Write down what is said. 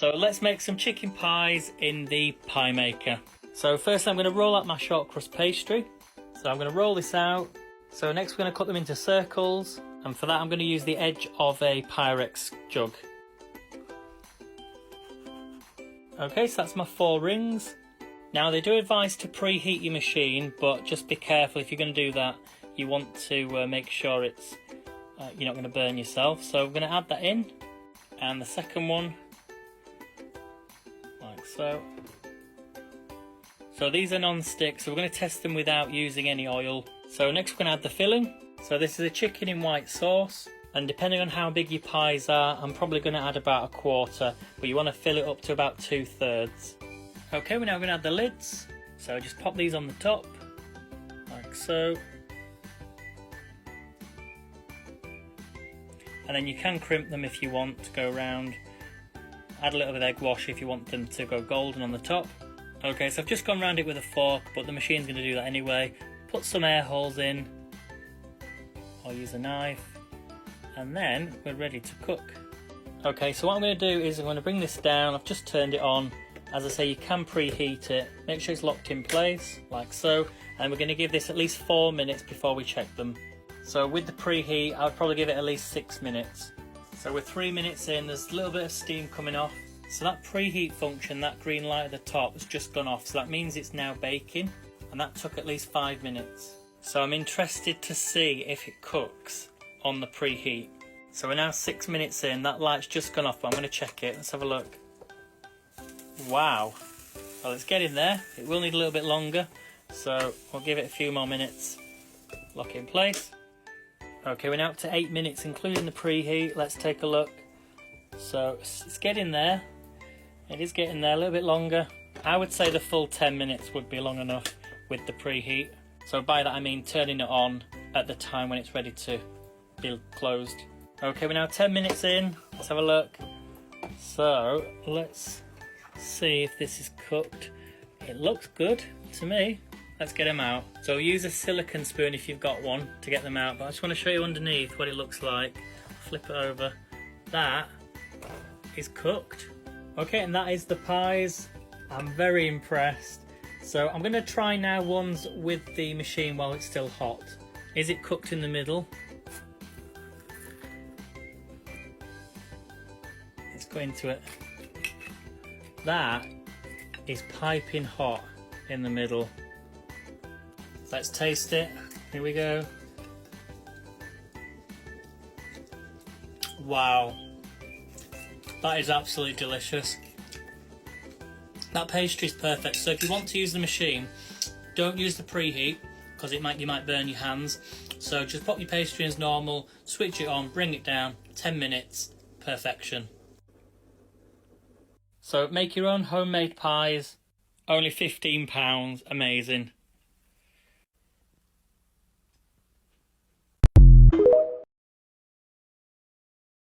So let's make some chicken pies in the pie maker. So first I'm going to roll out my short crust pastry. So I'm going to roll this out. So next we're going to cut them into circles, and for that I'm going to use the edge of a Pyrex jug. Okay, so that's my 4 rings. Now they do advise to preheat your machine, but just be careful if you're going to do that. You want to make sure it's you're not going to burn yourself. So I'm going to add that in, and the second one like so. So these are non-stick, so we're going to test them without using any oil. So next we're going to add the filling. So this is a chicken in white sauce, and depending on how big your pies are, I'm probably going to add about 1/4, but you want to fill it up to about 2/3. Okay, we're now going to add the lids. So just pop these on the top, like so. And then you can crimp them if you want to go around. Add a little bit of egg wash if you want them to go golden on the top. Okay, so I've just gone around it with a fork, but the machine's going to do that anyway. Put some air holes in, or use a knife, and then we're ready to cook. Okay, so what I'm going to do is I'm going to bring this down. I've just turned it on. As I say, you can preheat it. Make sure it's locked in place, like so. And we're going to give this at least 4 minutes before we check them. So with the preheat, I would probably give it at least 6 minutes. So we're 3 minutes in, there's a little bit of steam coming off. So that preheat function, that green light at the top, has just gone off. So that means it's now baking, and that took at least 5 minutes. So I'm interested to see if it cooks on the preheat. So we're now 6 minutes in, that light's just gone off, but I'm going to check it. Let's have a look. Wow. Well, it's getting there. It will need a little bit longer, so we'll give it a few more minutes. Lock it in place. Okay, we're now up to 8 minutes, including the preheat. Let's take a look. So it's getting there. It is getting there, a little bit longer. I would say the full 10 minutes would be long enough with the preheat. So by that I mean turning it on at the time when it's ready to be closed. Okay, we're now 10 minutes in. Let's have a look. So let's see if this is cooked. It looks good to me. Let's get them out. So use a silicone spoon if you've got one to get them out, but I just want to show you underneath what it looks like. Flip it over. That is cooked. Okay, and that is the pies. I'm very impressed. So I'm going to try now ones with the machine while it's still hot. Is it cooked in the middle? Let's go into it. That is piping hot in the middle. Let's taste it. Here we go. Wow. That is absolutely delicious. That pastry is perfect. So if you want to use the machine, don't use the preheat because you might burn your hands. So just pop your pastry as normal, switch it on, bring it down, 10 minutes, perfection. So make your own homemade pies, only £15, amazing.